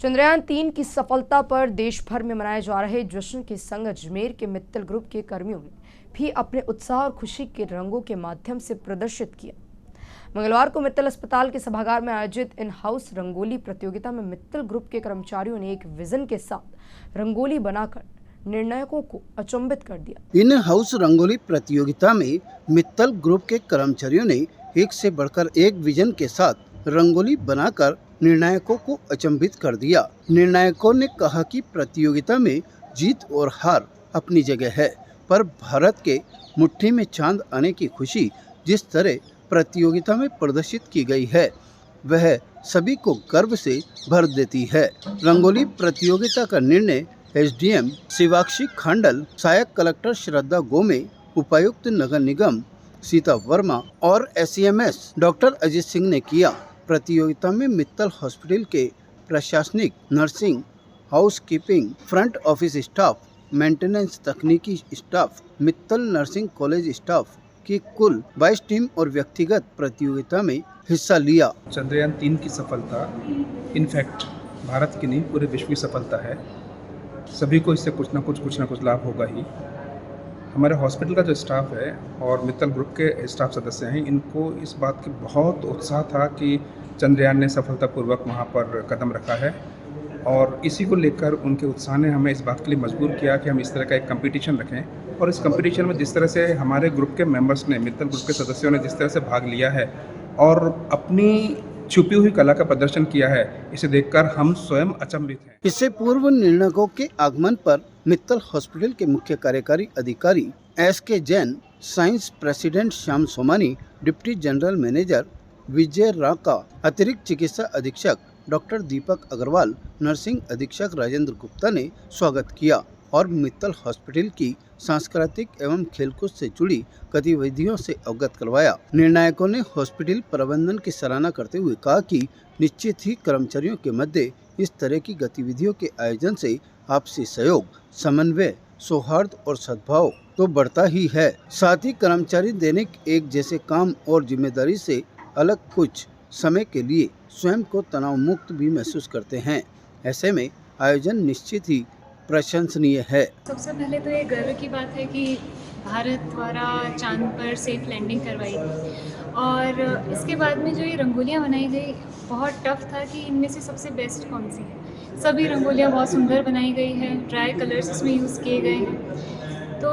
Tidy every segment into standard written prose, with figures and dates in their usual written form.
चंद्रयान-3 की सफलता पर देश भर में मनाए जा रहे जश्न के संग अजमेर के मित्तल ग्रुप के कर्मियों ने भी अपने उत्साह और खुशी के रंगों के माध्यम से प्रदर्शित किया। मंगलवार को मित्तल अस्पताल के सभागार में आयोजित इन हाउस रंगोली प्रतियोगिता में मित्तल ग्रुप के कर्मचारियों ने एक विजन के साथ रंगोली बनाकर निर्णायकों को अचंभित कर दिया। इन हाउस रंगोली प्रतियोगिता में मित्तल ग्रुप के कर्मचारियों ने एक से बढ़कर एक विजन के साथ रंगोली बनाकर निर्णायकों को अचंभित कर दिया। निर्णायकों ने कहा कि प्रतियोगिता में जीत और हार अपनी जगह है, पर भारत के मुट्ठी में चांद आने की खुशी जिस तरह प्रतियोगिता में प्रदर्शित की गई है, वह सभी को गर्व से भर देती है। रंगोली प्रतियोगिता का निर्णय एसडीएम शिवाक्षी खांडल, सहायक कलेक्टर श्रद्धा गोमे, उपायुक्त नगर निगम सीता वर्मा और एसईएमएस डॉक्टर अजीत सिंह ने किया। प्रतियोगिता में मित्तल हॉस्पिटल के प्रशासनिक, nursing, housekeeping, front office staff, maintenance तकनीकी staff, Mittal nursing college staff की कुल 22 टीम और व्यक्तिगत प्रतियोगिता में हिस्सा लिया। चंद्रयान-3 की सफलता इनफैक्ट भारत की नहीं पूरे विश्व की सफलता है। सभी को इससे कुछ ना कुछ लाभ होगा ही। हमारे हॉस्पिटल का जो स्टाफ है और मित्तल ग्रुप के स्टाफ सदस्य हैं, इनको इस बात की बहुत उत्साह था कि चंद्रयान ने सफलतापूर्वक वहाँ पर कदम रखा है, और इसी को लेकर उनके उत्साह ने हमें इस बात के लिए मजबूर किया कि हम इस तरह का एक कंपटीशन रखें। और इस कंपटीशन में जिस तरह से हमारे ग्रुप के मेंबर्स ने, मित्तल ग्रुप के सदस्यों ने जिस तरह से भाग लिया है और अपनी छुपी हुई कला का प्रदर्शन किया है, इसे देखकर हम स्वयं अचंभित हैं। इससे पूर्व निर्णायकों के आगमन पर मित्तल हॉस्पिटल के मुख्य कार्यकारी अधिकारी SK Jain, science president Shyam Somani, deputy general manager Vijay Raka, अतिरिक्त चिकित्सा अधीक्षक डॉक्टर दीपक अग्रवाल, नर्सिंग अधीक्षक राजेंद्र गुप्ता ने स्वागत किया और मित्तल हॉस्पिटल की सांस्कृतिक एवं खेलकूद से जुड़ी गतिविधियों से अवगत करवाया। निर्णायकों ने हॉस्पिटल प्रबंधन की सराहना करते हुए कहा कि निश्चित ही कर्मचारियों के मध्य इस तरह की गतिविधियों के आयोजन से आपसी सहयोग, समन्वय, सौहार्द और सद्भाव तो बढ़ता ही है। साथ ही कर्मचारी दैनिक एक जैसे काम और जिम्मेदारी से अलग कुछ समय के लिए स्वयं को तनाव मुक्त भी महसूस करते हैं। ऐसे में आयोजन निश्चित ही प्रशंसनीय है। सबसे पहले तो ये गर्व की बात है कि भारत द्वारा चांद पर सेफ लैंडिंग करवाई गई, और इसके बाद में जो ये रंगोलियाँ बनाई गई, बहुत टफ था कि इनमें से सबसे बेस्ट कौन सी है। सभी रंगोलियाँ बहुत सुंदर बनाई गई हैं, ड्राई कलर्स इसमें यूज़ किए गए हैं, तो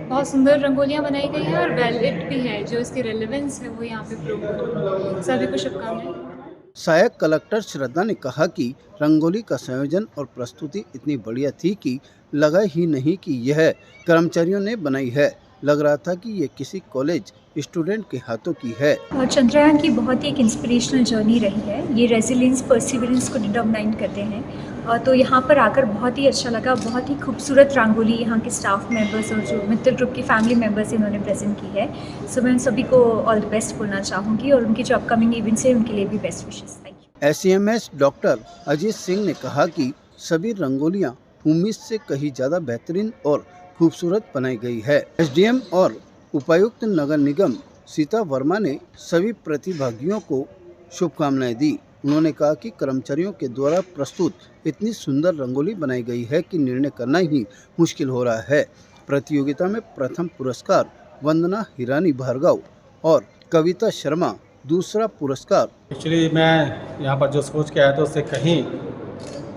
बहुत सुंदर रंगोलियाँ बनाई गई हैं और वैलिड भी है। जो इसकी रेलेवेंस है वो यहाँ पे प्रूव हो रही। सभी को शुभकामनाएं। सहायक कलेक्टर श्रद्धा ने कहा कि रंगोली का संयोजन और प्रस्तुति इतनी बढ़िया थी कि लगा ही नहीं कि यह कर्मचारियों ने बनाई है। लग रहा था कि ये किसी कॉलेज स्टूडेंट के हाथों की है। चंद्रयान की बहुत ही एक इंस्पिरेशनल जर्नी रही है। ये रेजिलियंस, परसिवरेंस को डिटरमाइन करते हैं, तो यहाँ पर आकर बहुत ही अच्छा लगा। बहुत ही खूबसूरत रंगोली यहाँ के स्टाफ मेंबर्स और जो मित्तल ग्रुप की फैमिली मेंबर्स इन्होंने प्रेजेंट की है। सो मैं सभी को ऑल द बेस्ट बोलना चाहूँगी, और उनके जो अपकमिंग इवेंट्स हैं उनके लिए भी best wishes. Thank you. SEMS doctor Ajit Singh ने कहा कि सभी रंगोलियाँ उम्मीद से कहीं ज्यादा बेहतरीन और खूबसूरत बनाई गई है। एसडीएम और उपायुक्त नगर निगम सीता वर्मा ने सभी प्रतिभागियों को शुभकामनाएं दी। उन्होंने कहा कि कर्मचारियों के द्वारा प्रस्तुत इतनी सुंदर रंगोली बनाई गई है कि निर्णय करना ही मुश्किल हो रहा है। प्रतियोगिता में प्रथम पुरस्कार वंदना हिरानी भार्गव और कविता शर्मा, दूसरा पुरस्कार। एक्चुअली मैं यहाँ पर जो सोच के आया था उससे कहीं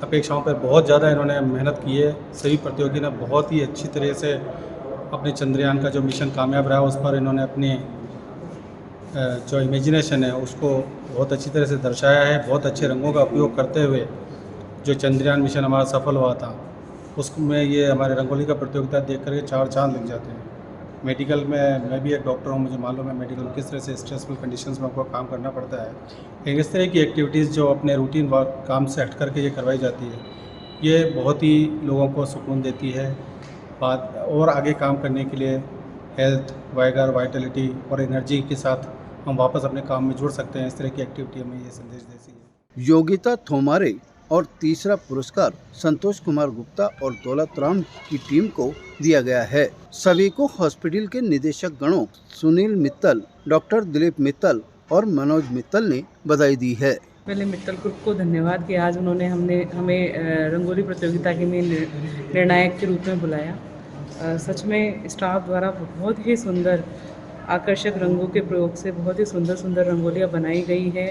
अपेक्षाओं पर बहुत ज़्यादा इन्होंने मेहनत की है। सभी प्रतियोगी ने बहुत ही अच्छी तरह से अपने चंद्रयान का जो मिशन कामयाब रहा उस पर इन्होंने अपनी जो इमेजिनेशन है उसको बहुत अच्छी तरह से दर्शाया है। बहुत अच्छे रंगों का उपयोग करते हुए जो चंद्रयान मिशन हमारा सफल हुआ था, उसमें ये हमारे रंगोली का प्रतियोगिता देख करके 4 चांद लग जाते हैं। मेडिकल में मैं भी एक डॉक्टर हूँ, मुझे मालूम है मेडिकल में किस तरह से स्ट्रेसफुल कंडीशंस में आपको काम करना पड़ता है। लेकिन इस तरह की एक्टिविटीज़ जो अपने रूटीन वर्क काम से हट करके ये करवाई जाती है, ये बहुत ही लोगों को सुकून देती है। बात और आगे काम करने के लिए हेल्थ, वाइगर, वाइटलिटी और एनर्जी के साथ हम वापस अपने काम में जुड़ सकते हैं। इस तरह की एक्टिविटी हमें ये संदेश देती है। योगिता थोमारे और तीसरा पुरस्कार संतोष कुमार गुप्ता और दौलत राम की टीम को दिया गया है। सभी को हॉस्पिटल के निदेशक गणों सुनील मित्तल, डॉक्टर दिलीप मित्तल और मनोज मित्तल ने बधाई दी है। पहले मित्तल ग्रुप को धन्यवाद कि आज उन्होंने हमें रंगोली प्रतियोगिता के लिए निर्णायक के रूप में बुलाया। सच में स्टाफ द्वारा बहुत ही सुंदर आकर्षक रंगों के प्रयोग से बहुत ही सुंदर सुंदर रंगोलियाँ बनाई गई है।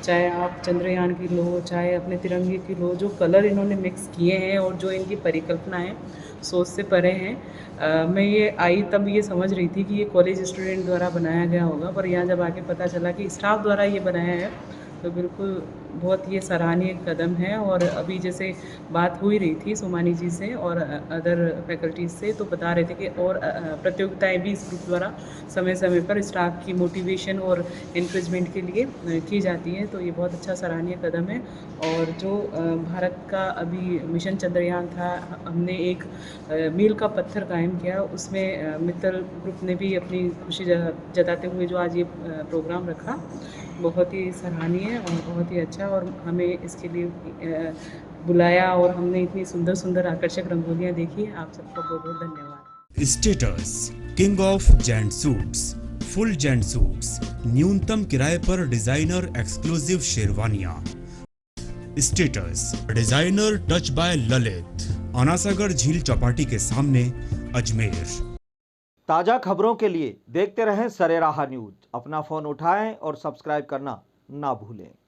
चाहे आप चंद्रयान की लो, चाहे अपने तिरंगे की लो, जो कलर इन्होंने मिक्स किए हैं और जो इनकी परिकल्पना है सोच से परे हैं। मैं ये आई तब ये समझ रही थी कि ये कॉलेज स्टूडेंट द्वारा बनाया गया होगा, पर यहाँ जब आके पता चला कि स्टाफ द्वारा ये बनाया है तो बिल्कुल बहुत ये सराहनीय कदम है। और अभी जैसे बात हो ही रही थी सुमानी जी से और अदर फैकल्टीज से, तो बता रहे थे कि और प्रतियोगिताएं भी इस ग्रुप द्वारा समय समय पर स्टाफ की मोटिवेशन और इंकरेजमेंट के लिए की जाती है। तो ये बहुत अच्छा सराहनीय कदम है। और जो भारत का अभी मिशन चंद्रयान था, हमने एक मील का पत्थर कायम किया, उसमें मित्तल ग्रुप ने भी अपनी खुशी जताते हुए जो आज ये प्रोग्राम रखा, बहुत ही सराहनीय और बहुत ही अच्छा। और हमें इसके लिए बुलाया और हमने इतनी सुंदर सुंदर आकर्षक रंगोलियाँ देखी। आप सबका बहुत बहुत धन्यवाद। Status king of gent suits, full gent suits, न्यूनतम किराए पर डिजाइनर एक्सक्लूसिव शेरवानियां। Status designer touch by Lalit, Anasagar झील चौपाटी के सामने, अजमेर। ताज़ा खबरों के लिए देखते रहें सरेराह न्यूज। अपना फ़ोन उठाएं और सब्सक्राइब करना ना भूलें।